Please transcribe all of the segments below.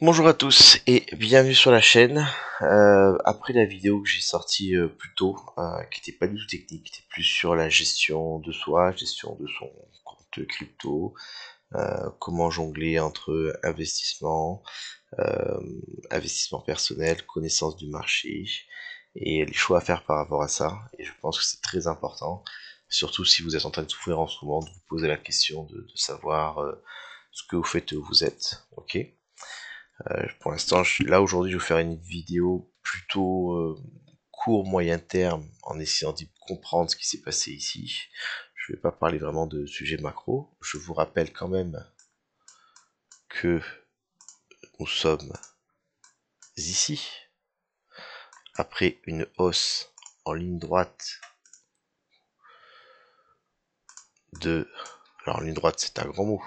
Bonjour à tous et bienvenue sur la chaîne. Après la vidéo que j'ai sortie plus tôt, qui n'était pas du tout technique, qui était plus sur la gestion de soi, gestion de son compte crypto, comment jongler entre euh, investissement personnel, connaissance du marché et les choix à faire par rapport à ça. Et je pense que c'est très important, surtout si vous êtes en train de souffrir en ce moment, de vous poser la question de savoir ce que vous faites et où vous êtes. Ok. Pour l'instant, là aujourd'hui, je vais vous faire une vidéo plutôt court moyen terme en essayant de comprendre ce qui s'est passé ici. Je ne vais pas parler vraiment de sujets macro. Je vous rappelle quand même que nous sommes ici après une hausse en ligne droite alors ligne droite c'est un grand mot,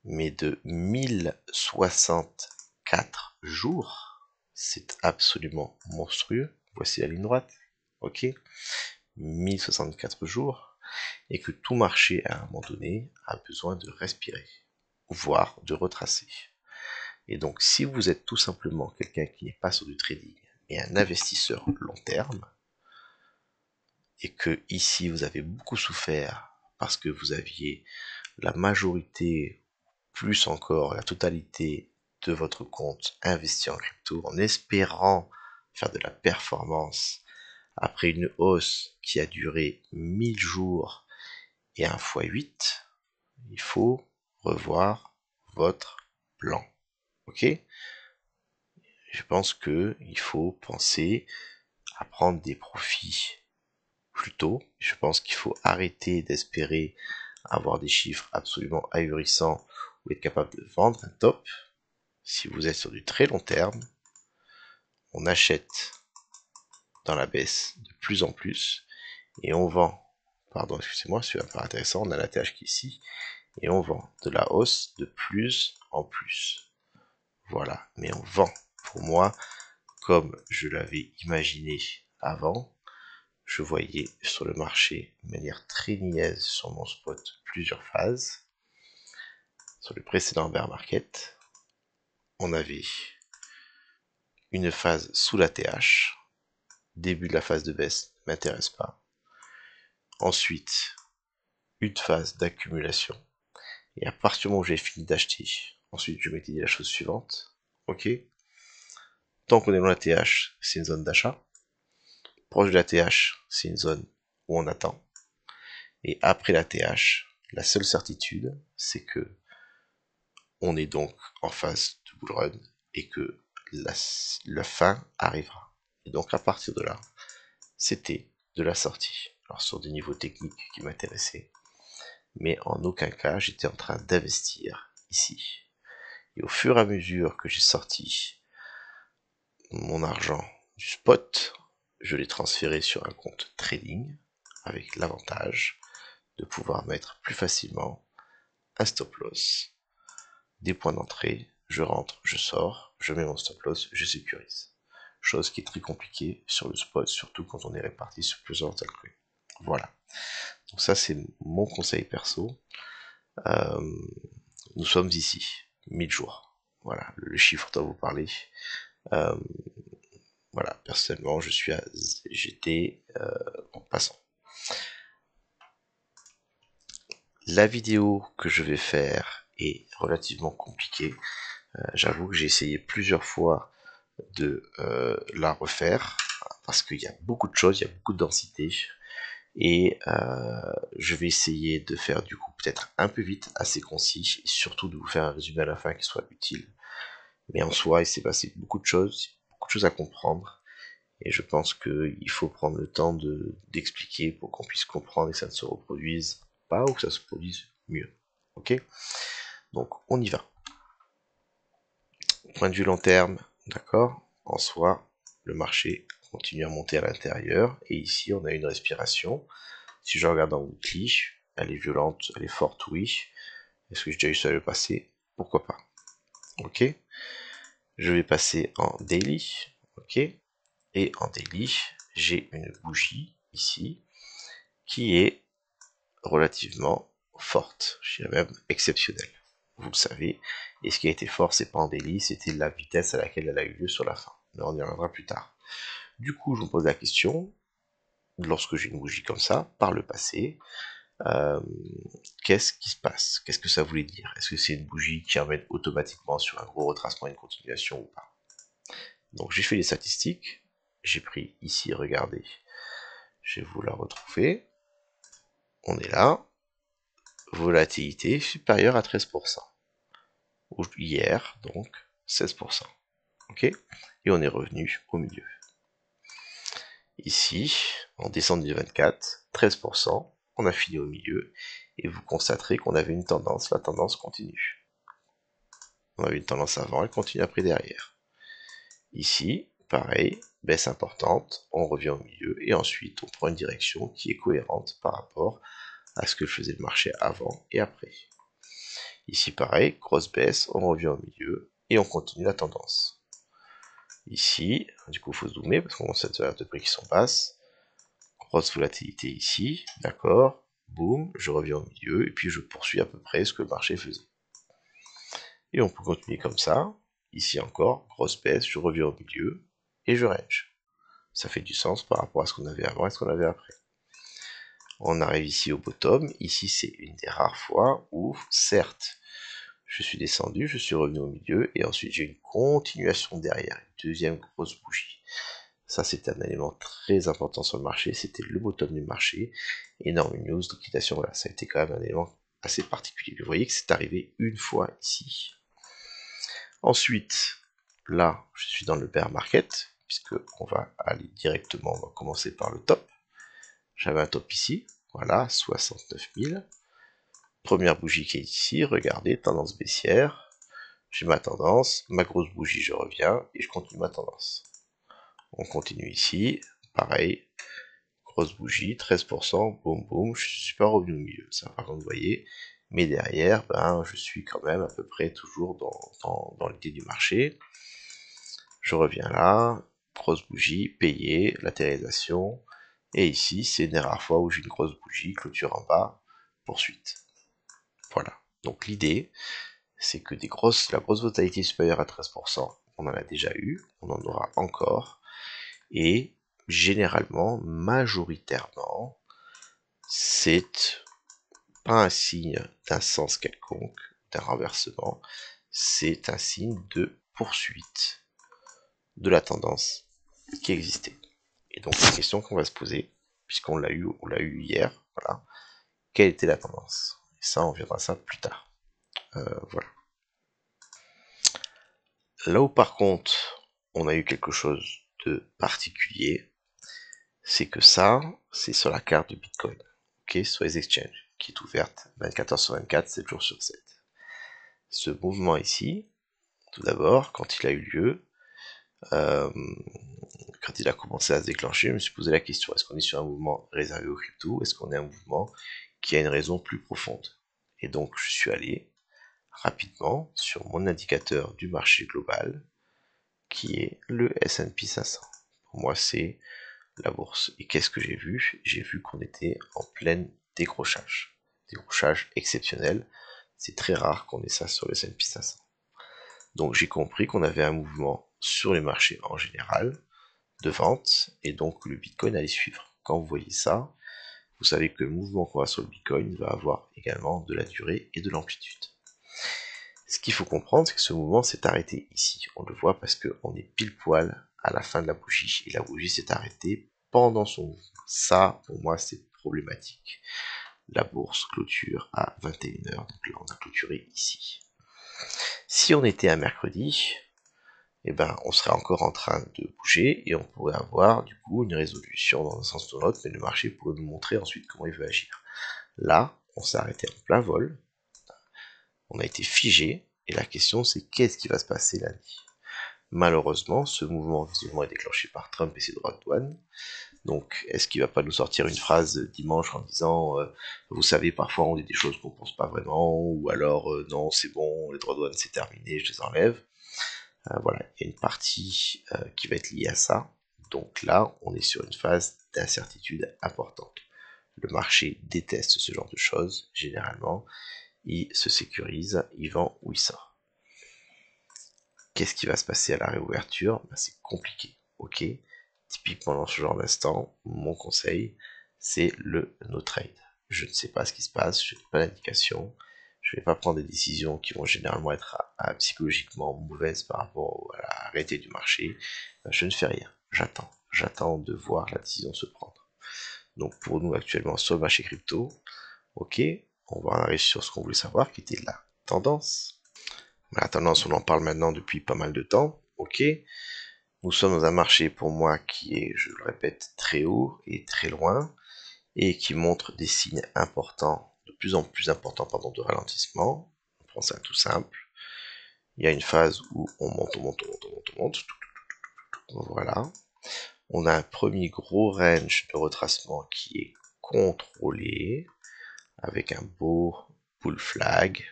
mais de 1064 jours. C'est absolument monstrueux. Voici la ligne droite. Ok. 1064 jours, et que tout marché à un moment donné a besoin de respirer, voire de retracer. Et donc si vous êtes tout simplement quelqu'un qui n'est pas sur du trading, mais un investisseur long terme, et que ici vous avez beaucoup souffert parce que vous aviez la majorité, plus encore la totalité de votre compte investi en crypto en espérant faire de la performance après une hausse qui a duré 1000 jours et 1 fois 8, il faut revoir votre plan. Ok? Je pense que il faut penser à prendre des profits plus tôt. Je pense qu'il faut arrêter d'espérer avoir des chiffres absolument ahurissants ou être capable de vendre un top. Si vous êtes sur du très long terme, on achète dans la baisse de plus en plus et on vend. Pardon, excusez-moi, c'est pas intéressant. On a la TH qui est ici. Et on vend de la hausse de plus en plus. Voilà, mais on vend. Pour moi, comme je l'avais imaginé avant, je voyais sur le marché de manière très niaise sur mon spot plusieurs phases. Sur le précédent bear market, on avait une phase sous la TH. Début de la phase de baisse ne m'intéresse pas. Ensuite, une phase d'accumulation. Et à partir du moment où j'ai fini d'acheter, ensuite je m'étais dit la chose suivante. Ok, tant qu'on est dans la TH, c'est une zone d'achat. Proche de la TH, c'est une zone où on attend. Et après la TH, la seule certitude, c'est que on est donc en phase de bull run et que la fin arrivera. Et donc à partir de là, c'était de la sortie. Alors sur des niveaux techniques qui m'intéressaient, mais en aucun cas j'étais en train d'investir ici. Et au fur et à mesure que j'ai sorti mon argent du spot, je l'ai transféré sur un compte trading avec l'avantage de pouvoir mettre plus facilement un stop loss, des points d'entrée, je rentre, je sors, je mets mon stop loss, je sécurise. Chose qui est très compliquée sur le spot, surtout quand on est réparti sur plusieurs altcoins. Voilà. Donc ça c'est mon conseil perso. Euh, nous sommes ici, 1000 jours. Voilà, le chiffre doit vous parler. Euh, voilà, personnellement, j'étais en passant. La vidéo que je vais faire est relativement compliquée. J'avoue que j'ai essayé plusieurs fois de la refaire parce qu'il y a beaucoup de choses, il y a beaucoup de densité et je vais essayer de faire du coup peut-être un peu vite, assez concis et surtout de vous faire un résumé à la fin qui soit utile. Mais en soi, il s'est passé beaucoup de choses à comprendre et je pense qu'il faut prendre le temps d'expliquer pour qu'on puisse comprendre et que ça ne se reproduise pas ou que ça se produise mieux. Ok? Donc on y va. Point de vue long terme, d'accord, en soi, le marché continue à monter à l'intérieur, et ici on a une respiration. Si je regarde en weekly, elle est violente, elle est forte, oui. Est-ce que j'ai déjà eu ça à le passé? Pourquoi pas? Ok. Je vais passer en daily, ok. Et en daily, j'ai une bougie ici qui est relativement forte, je dirais même exceptionnelle. Vous le savez, Et ce qui a été fort, c'est pas en daily, c'était la vitesse à laquelle elle a eu lieu sur la fin. Mais on y reviendra plus tard. Du coup, je me pose la question, lorsque j'ai une bougie comme ça, par le passé, qu'est-ce qui se passe? Qu'est-ce que ça voulait dire? Est-ce que c'est une bougie qui emmène automatiquement sur un gros retracement et une continuation ou pas? Donc j'ai fait les statistiques, j'ai pris ici, regardez, je vais vous la retrouver, on est là, volatilité supérieure à 13%, hier donc 16%, ok? Et on est revenu au milieu. Ici, en décembre 2024, 13%, on a fini au milieu, et vous constaterez qu'on avait une tendance, la tendance continue. On avait une tendance avant, elle continue après derrière. Ici, pareil, baisse importante, on revient au milieu, et ensuite on prend une direction qui est cohérente par rapport à ce que faisait le marché avant et après. Ici, pareil, grosse baisse, on revient au milieu, et on continue la tendance. Ici, du coup, il faut zoomer, parce qu'on a cette valeur de prix qui sont basses. Grosse volatilité ici, d'accord, boum, je reviens au milieu, et puis je poursuis à peu près ce que le marché faisait. Et on peut continuer comme ça, ici encore, grosse baisse, je reviens au milieu, et je range. Ça fait du sens par rapport à ce qu'on avait avant et ce qu'on avait après. On arrive ici au bottom, ici c'est une des rares fois où, certes, je suis descendu, je suis revenu au milieu, et ensuite j'ai une continuation derrière, une deuxième grosse bougie. Ça, c'était un élément très important sur le marché, c'était le bottom du marché, énorme news, liquidation, voilà, ça a été quand même un élément assez particulier. Vous voyez que c'est arrivé une fois ici. Ensuite, là, je suis dans le bear market, puisque on va aller directement, on va commencer par le top. J'avais un top ici, voilà, 69 000. Première bougie qui est ici, regardez, tendance baissière. J'ai ma tendance, ma grosse bougie, je reviens, et je continue ma tendance. On continue ici, pareil, grosse bougie, 13%, boum boum, je suis pas revenu au milieu, ça par contre vous voyez, mais derrière, ben, je suis quand même à peu près toujours dans l'idée du marché. Je reviens là, grosse bougie, payé, latéralisation, et ici c'est une des rares fois où j'ai une grosse bougie, clôture en bas, poursuite. Voilà, donc l'idée, c'est que la grosse volatilité supérieure à 13%, on en a déjà eu, on en aura encore, et généralement, majoritairement, c'est pas un signe d'un sens quelconque, d'un renversement, c'est un signe de poursuite de la tendance qui existait. Et donc la question qu'on va se poser, puisqu'on l'a eu hier, voilà, quelle était la tendance? Et ça, on verra ça plus tard. Voilà. Là où par contre, on a eu quelque chose de particulier, c'est que ça, c'est sur la carte de Bitcoin, ok, sur les exchanges, qui est ouverte 24 heures sur 24, 7 jours sur 7. Ce mouvement ici, tout d'abord, quand il a eu lieu, quand il a commencé à se déclencher, je me suis posé la question, est-ce qu'on est sur un mouvement réservé aux crypto, ou est-ce qu'on est un mouvement qui a une raison plus profonde? Et donc je suis allé rapidement sur mon indicateur du marché global, qui est le S&P 500. Pour moi, c'est la bourse. Et qu'est-ce que j'ai vu? J'ai vu qu'on était en plein décrochage. Décrochage exceptionnel. C'est très rare qu'on ait ça sur le S&P 500. Donc j'ai compris qu'on avait un mouvement sur les marchés en général de vente, et donc le Bitcoin allait suivre. Quand vous voyez ça, vous savez que le mouvement qu'on va sur le Bitcoin va avoir également de la durée et de l'amplitude. Ce qu'il faut comprendre, c'est que ce mouvement s'est arrêté ici. On le voit parce qu'on est pile poil à la fin de la bougie, et la bougie s'est arrêtée pendant son mouvement. Ça, pour moi, c'est problématique. La bourse clôture à 21h, donc là on a clôturé ici. Si on était un mercredi, eh ben, on serait encore en train de bouger, et on pourrait avoir du coup une résolution dans un sens ou dans l'autre, mais le marché pourrait nous montrer ensuite comment il veut agir. Là, on s'est arrêté en plein vol, on a été figé, et la question c'est qu'est-ce qui va se passer lundi? Malheureusement, ce mouvement visiblement est déclenché par Trump et ses droits de douane. Donc, est-ce qu'il va pas nous sortir une phrase dimanche en disant vous savez, parfois on dit des choses qu'on pense pas vraiment, ou alors non, c'est bon, les droits de douane c'est terminé, je les enlève. Voilà, il y a une partie qui va être liée à ça. Donc là, on est sur une phase d'incertitude importante. Le marché déteste ce genre de choses, généralement. Il se sécurise, il vend ou il sort. qu'est-ce qui va se passer à la réouverture? Ben, c'est compliqué, ok? Typiquement dans ce genre d'instant, mon conseil, c'est le no trade. Je ne sais pas ce qui se passe, je n'ai pas d'indication, je ne vais pas prendre des décisions qui vont généralement être psychologiquement mauvaises par rapport à l'arrêté du marché. Je ne fais rien, j'attends de voir la décision se prendre. Donc pour nous actuellement sur le marché crypto, ok, on va arriver sur ce qu'on voulait savoir, qui était la tendance. La tendance, on en parle maintenant depuis pas mal de temps, ok. Nous sommes dans un marché pour moi qui est, je le répète, très haut et très loin, et qui montre des signes importants, de plus en plus importants, pardon, de ralentissement. On prend ça tout simple. Il y a une phase où on monte, on monte, on monte, on monte, on monte. Voilà. On a un premier gros range de retracement qui est contrôlé, avec un beau bull flag,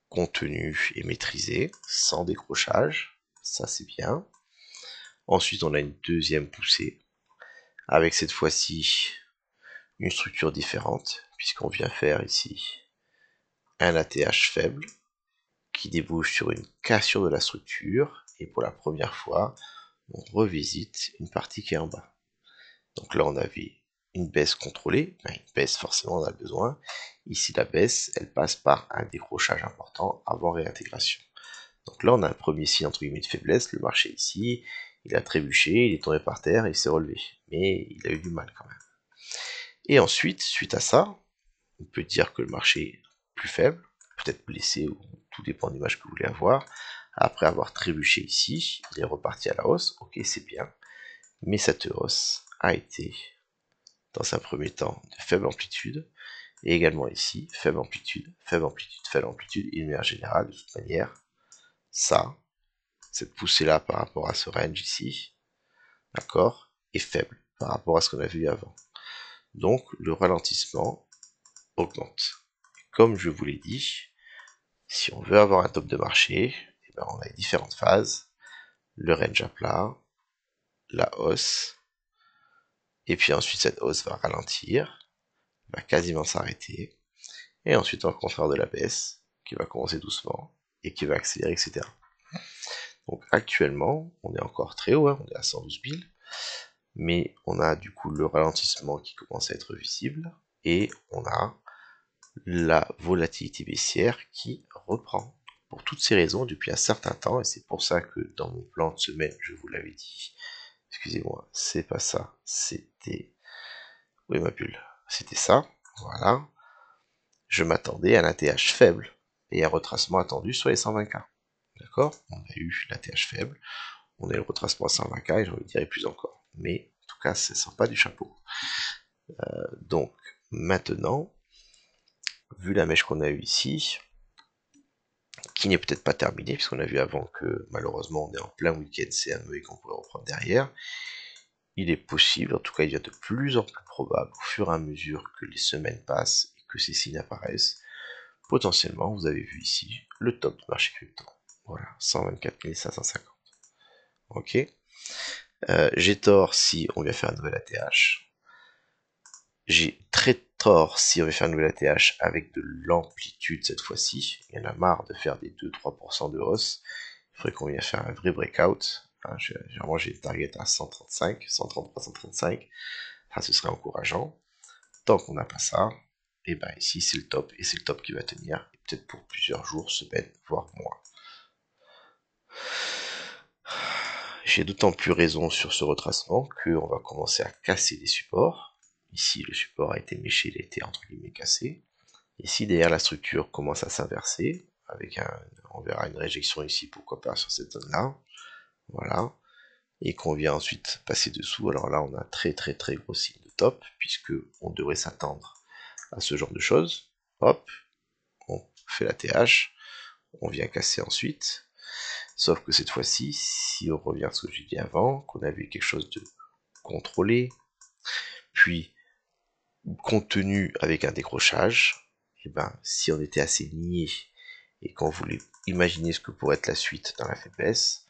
contenu et maîtrisé, sans décrochage. Ça, c'est bien. Ensuite, on a une deuxième poussée, avec cette fois-ci une structure différente, puisqu'on vient faire ici un ATH faible, qui débouche sur une cassure de la structure, et pour la première fois, on revisite une partie qui est en bas. Donc là, on avait une baisse contrôlée, une baisse forcément on a besoin. Ici, la baisse, elle passe par un décrochage important avant réintégration. Donc là, on a un premier signe entre guillemets de faiblesse, le marché ici, il a trébuché, il est tombé par terre, il s'est relevé. Mais il a eu du mal quand même. Et ensuite, suite à ça, on peut dire que le marché est plus faible, peut-être blessé, ou tout dépend de l'image que vous voulez avoir. Après avoir trébuché ici, il est reparti à la hausse, ok c'est bien, mais cette hausse a été, dans un premier temps, de faible amplitude, et également ici, faible amplitude, faible amplitude, faible amplitude, et de manière générale, de toute manière, ça, cette poussée-là par rapport à ce range ici, d'accord, est faible par rapport à ce qu'on a vu avant. Donc, le ralentissement augmente. Comme je vous l'ai dit, si on veut avoir un top de marché, eh ben on a différentes phases. Le range à plat, la hausse, et puis ensuite cette hausse va ralentir, va quasiment s'arrêter, et ensuite on va contraire de la baisse, qui va commencer doucement, et qui va accélérer, etc. Donc actuellement, on est encore très haut, hein, on est à 112 000, mais on a du coup le ralentissement qui commence à être visible, et on a la volatilité baissière qui reprend. Pour toutes ces raisons, depuis un certain temps, et c'est pour ça que dans mon plan de semaine, je vous l'avais dit, excusez-moi, c'est pas ça, c'était... Oui, ma bulle, c'était ça, voilà. Je m'attendais à un ATH faible, et un retracement attendu sur les 120K. D'accord? On a eu l'ATH faible, on a eu le retracement à 120K, et j'ai envie de dire plus encore. Mais, en tout cas, ça sort pas du chapeau. Donc, maintenant, vu la mèche qu'on a eue ici, qui n'est peut-être pas terminée, puisqu'on a vu avant que malheureusement on est en plein week-end CME et qu'on pourrait reprendre derrière, il est possible, en tout cas il y a de plus en plus probable, au fur et à mesure que les semaines passent et que ces signes apparaissent, potentiellement, vous avez vu ici, le top du marché crypto. Voilà, 124 550. Ok. J'ai tort si on vient faire un nouvel ATH. J'ai très tort si on veut faire un nouvel ATH avec de l'amplitude cette fois-ci. Il y en a marre de faire des 2-3% de hausse. Il faudrait qu'on vienne faire un vrai breakout. Enfin, généralement, j'ai des targets à 135, 133, 135. Ça, ce serait encourageant. Tant qu'on n'a pas ça, et ben ici, c'est le top. Et c'est le top qui va tenir. Peut-être pour plusieurs jours, semaines, voire mois. J'ai d'autant plus raison sur ce retracement qu'on va commencer à casser des supports. Ici, le support a été méché, il a été entre guillemets cassé. Ici, derrière, la structure commence à s'inverser, avec on verra une réjection ici, pourquoi pas, sur cette zone-là. Voilà. Et qu'on vient ensuite passer dessous. Alors là, on a un très très très gros signe de top, puisque on devrait s'attendre à ce genre de choses. Hop, on fait la TH, on vient casser ensuite. Sauf que cette fois-ci, si on revient à ce que j'ai dit avant, qu'on avait quelque chose de contrôlé, puis contenu avec un décrochage, et ben si on était assez niais et qu'on voulait imaginer ce que pourrait être la suite dans la faiblesse,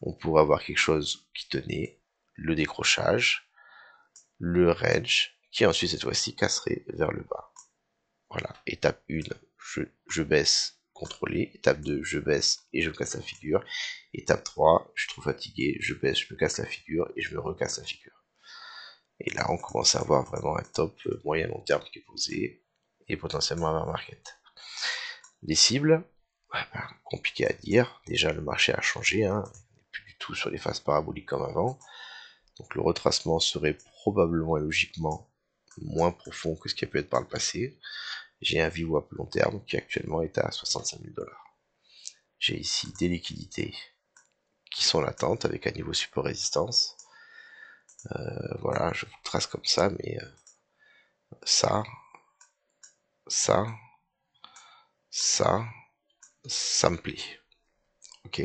on pourrait avoir quelque chose qui tenait, le décrochage, le range, qui ensuite cette fois-ci casserait vers le bas. Voilà, étape 1, je baisse contrôler. Étape 2, je baisse et je me casse la figure. Étape 3, je suis trop fatigué, je baisse, je me casse la figure et je me recasse la figure. Et là, on commence à avoir vraiment un top moyen long terme qui est posé et potentiellement un market. Les cibles, compliqué à dire. Déjà, le marché a changé, hein. On n'est plus du tout sur les phases paraboliques comme avant. Donc le retracement serait probablement et logiquement moins profond que ce qui a pu être par le passé. J'ai un VWAP long terme qui actuellement est à 65 000 $. J'ai ici des liquidités qui sont latentes avec un niveau support résistance. Voilà, je vous trace comme ça, mais ça, ça, ça, ça me plaît. Ok,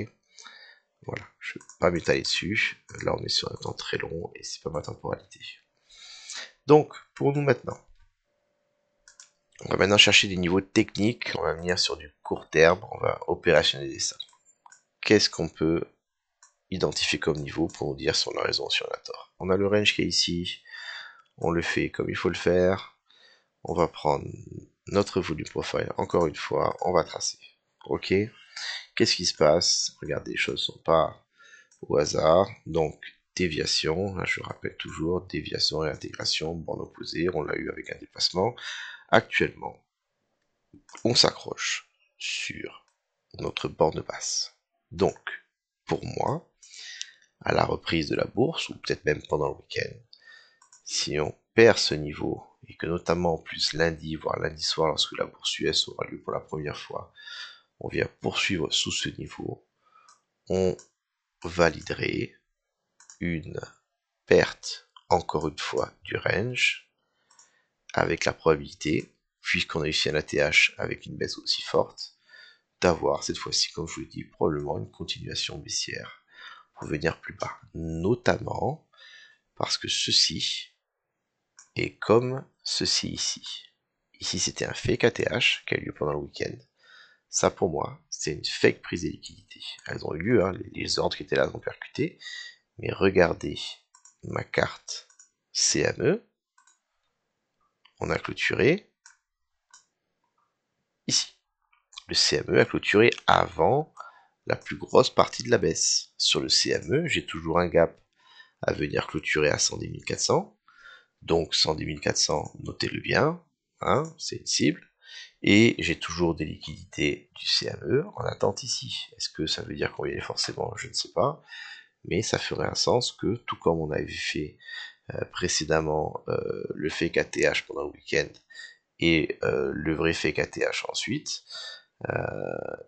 voilà, je ne vais pas m'étaler dessus. Là, on est sur un temps très long et c'est pas ma temporalité. Donc, pour nous maintenant, on va maintenant chercher des niveaux techniques. On va venir sur du court terme. On va opérationnaliser ça. Qu'est-ce qu'on peut identifier comme niveau pour nous dire si on a raison ou si on a tort? On a le range qui est ici. On le fait comme il faut le faire. On va prendre notre volume profile encore une fois. On va tracer. Ok. Qu'est-ce qui se passe? Regardez, les choses ne sont pas au hasard. Donc, déviation. Là, je rappelle toujours, déviation et intégration, borne opposée. On l'a eu avec un dépassement. Actuellement, on s'accroche sur notre borne basse. Donc, pour moi, à la reprise de la bourse, ou peut-être même pendant le week-end, si on perd ce niveau, et que notamment en plus lundi, voire lundi soir, lorsque la bourse US aura lieu pour la première fois, on vient poursuivre sous ce niveau, on validerait une perte, encore une fois, du range, avec la probabilité, puisqu'on a réussi un ATH avec une baisse aussi forte, d'avoir cette fois-ci, comme je vous l'ai dit, probablement une continuation baissière pour venir plus bas. Notamment parce que ceci est comme ceci ici. Ici, c'était un fake ATH qui a eu lieu pendant le week-end. Ça, pour moi, c'est une fake prise des liquidités. Elles ont eu lieu, hein, les ordres qui étaient là ont percuté. Mais regardez ma carte CME. On a clôturé ici. Le CME a clôturé avant la plus grosse partie de la baisse. Sur le CME, j'ai toujours un gap à venir clôturer à 110 400. Donc 110 400, notez-le bien, hein, c'est une cible. Et j'ai toujours des liquidités du CME en attente ici. Est-ce que ça veut dire qu'on y est forcément? Je ne sais pas. Mais ça ferait un sens que, tout comme on avait fait précédemment le fake ATH pendant le week-end et le vrai fake ATH ensuite,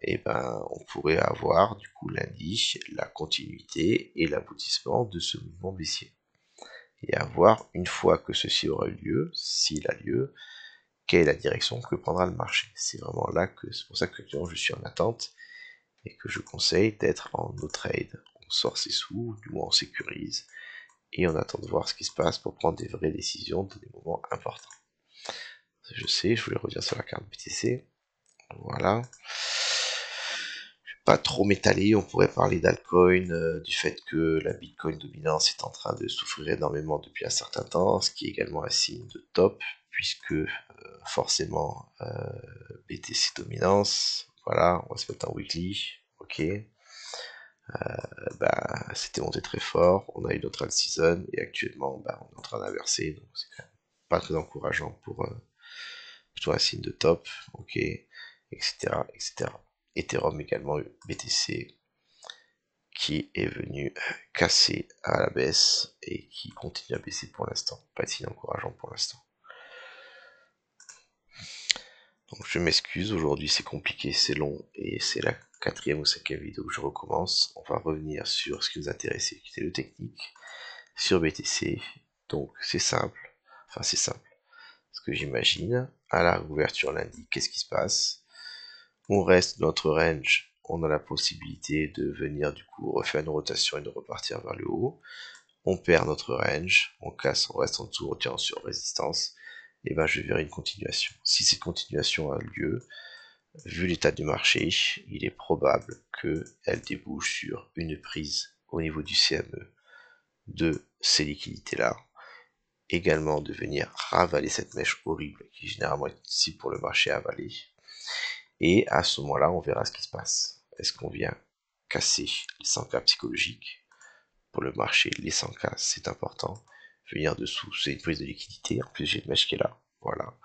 et ben on pourrait avoir du coup lundi la continuité et l'aboutissement de ce mouvement baissier. Et à voir, une fois que ceci aura eu lieu, s'il a lieu, quelle est la direction que prendra le marché. C'est vraiment là que c'est pour ça que je suis en attente et que je conseille d'être en no trade. On sort ses sous, du moins on sécurise et on attend de voir ce qui se passe pour prendre des vraies décisions dans des moments importants. Je sais, je voulais revenir sur la carte BTC. Voilà. Je vais pas trop m'étaler, on pourrait parler d'altcoin, du fait que la Bitcoin dominance est en train de souffrir énormément depuis un certain temps, ce qui est également un signe de top, puisque forcément BTC dominance, voilà, on va se mettre en weekly, ok. C'était monté très fort, on a eu notre alt season et actuellement on est en train d'inverser, donc c'est quand même pas très encourageant pour plutôt un signe de top, ok, etc. etc. Ethereum également, BTC qui est venu casser à la baisse et qui continue à baisser pour l'instant, pas de signe encourageant pour l'instant. Donc je m'excuse, aujourd'hui c'est compliqué, c'est long et c'est la 4e ou 5e vidéo que je recommence. On va revenir sur ce qui nous intéressait, qui était le technique, sur BTC. Donc c'est simple, enfin c'est simple, ce que j'imagine. À la ouverture lundi, qu'est-ce qui se passe? On reste dans notre range, on a la possibilité de venir du coup refaire une rotation et de repartir vers le haut. On perd notre range, on casse, on reste en dessous, on tient sur résistance. Et ben je verrai une continuation. Si cette continuation a lieu, vu l'état du marché, il est probable qu'elle débouche sur une prise au niveau du CME de ces liquidités-là. Également de venir ravaler cette mèche horrible qui généralement est ici pour le marché à avaler. Et à ce moment-là, on verra ce qui se passe. Est-ce qu'on vient casser les 100K psychologiques? Pour le marché, les 100K, c'est important. Venir dessous, c'est une prise de liquidité. En plus, j'ai une mèche qui est là. Voilà.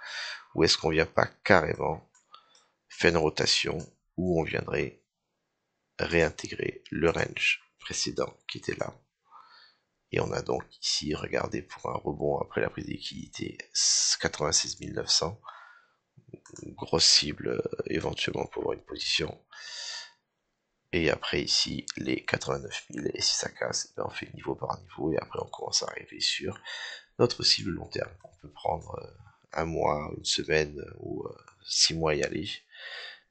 Ou est-ce qu'on vient pas carrément faire une rotation où on viendrait réintégrer le range précédent qui était là? Et on a donc ici, regardez, pour un rebond après la prise de liquidité, 96 900. Grosse cible éventuellement pour avoir une position. Et après ici, les 89 000, et si ça casse, ben on fait niveau par niveau, et après on commence à arriver sur notre cible long terme. On peut prendre un mois, une semaine, ou 6 mois y aller.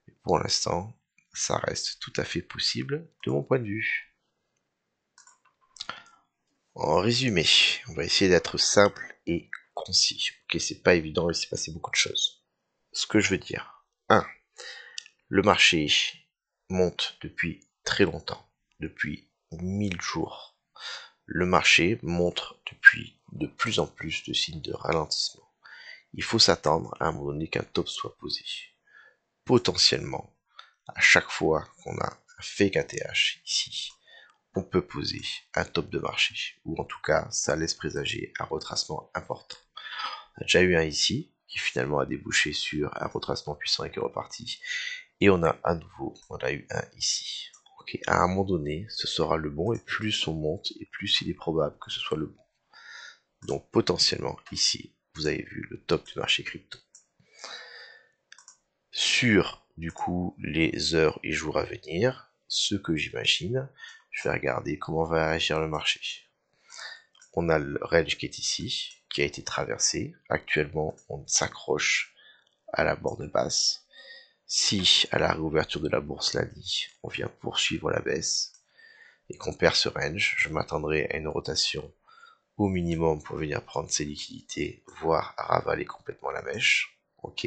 Mais pour l'instant, ça reste tout à fait possible de mon point de vue. En résumé, on va essayer d'être simple et concis. Ok, c'est pas évident, il s'est passé beaucoup de choses. Ce que je veux dire, 1. Le marché monte depuis très longtemps, depuis 1000 jours. Le marché montre depuis de plus en plus de signes de ralentissement. Il faut s'attendre à un moment donné qu'un top soit posé. Potentiellement, à chaque fois qu'on a un fake ATH ici, on peut poser un top de marché, ou en tout cas, ça laisse présager un retracement important. On a déjà eu un ici, qui finalement a débouché sur un retracement puissant et qui est reparti. Et on a à nouveau, on a eu un ici. Okay. À un moment donné, ce sera le bon, et plus on monte, et plus il est probable que ce soit le bon. Donc potentiellement, ici, vous avez vu le top du marché crypto. Sur, du coup, les heures et jours à venir, ce que j'imagine, je vais regarder comment va réagir le marché. On a le range qui est ici, qui a été traversé. Actuellement, on s'accroche à la borne basse. Si, à la réouverture de la bourse lundi, on vient poursuivre la baisse et qu'on perd ce range, je m'attendrai à une rotation au minimum pour venir prendre ses liquidités, voire à ravaler complètement la mèche. Ok.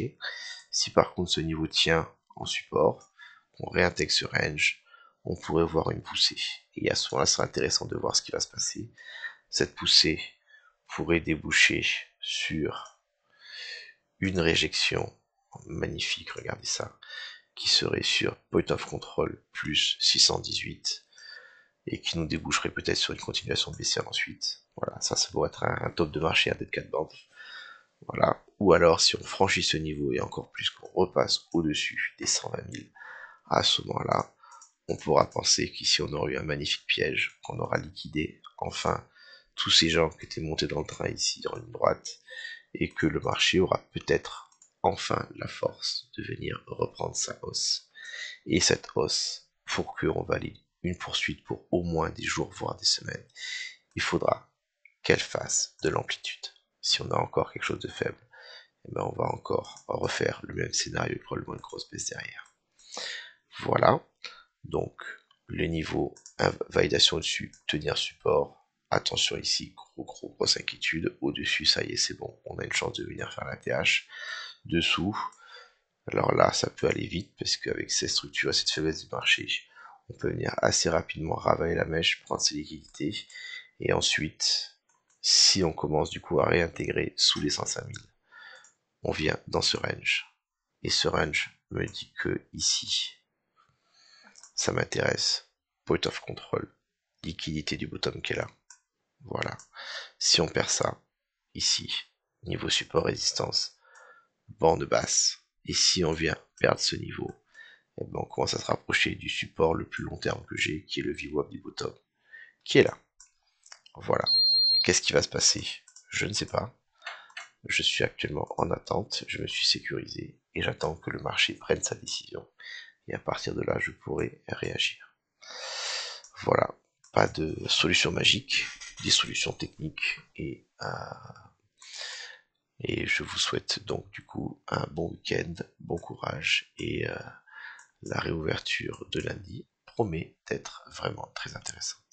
Si par contre ce niveau tient en support, qu'on réintègre ce range, on pourrait voir une poussée. Et à ce moment-là, ce sera intéressant de voir ce qui va se passer. Cette poussée pourrait déboucher sur une réjection magnifique, regardez ça, qui serait sur point of control plus 618 et qui nous déboucherait peut-être sur une continuation baissière ensuite. Voilà, ça pourrait être un top de marché à Dead Cat Band. Voilà. Ou alors, si on franchit ce niveau et encore plus qu'on repasse au-dessus des 120 000, à ce moment-là, on pourra penser qu'ici on aura eu un magnifique piège, qu'on aura liquidé enfin tous ces gens qui étaient montés dans le train ici, en ligne droite, et que le marché aura peut-être enfin la force de venir reprendre sa hausse. Et cette hausse, pour qu'on valide une poursuite pour au moins des jours, voire des semaines, il faudra qu'elle fasse de l'amplitude. Si on a encore quelque chose de faible, eh ben on va encore refaire le même scénario, probablement une grosse baisse derrière. Voilà, donc le niveau validation au-dessus, tenir support. Attention ici, grosse inquiétude. Au-dessus, ça y est, c'est bon. On a une chance de venir faire la TH. Dessous, alors là, ça peut aller vite, parce qu'avec cette structure et cette faiblesse du marché, on peut venir assez rapidement ravaler la mèche, prendre ses liquidités, et ensuite, si on commence du coup à réintégrer sous les 105 000, on vient dans ce range. Et ce range me dit que ici, ça m'intéresse. Point of control, liquidité du bottom qui est là. Voilà. Si on perd ça, ici, niveau support résistance, bande basse. Et si on vient perdre ce niveau, eh ben on commence à se rapprocher du support le plus long terme que j'ai, qui est le VWAP du bottom, qui est là. Voilà. Qu'est-ce qui va se passer? Je ne sais pas. Je suis actuellement en attente, je me suis sécurisé et j'attends que le marché prenne sa décision. Et à partir de là, je pourrai réagir. Voilà, pas de solution magique, des solutions techniques et je vous souhaite donc du coup un bon week-end, bon courage et la réouverture de lundi promet d'être vraiment très intéressante.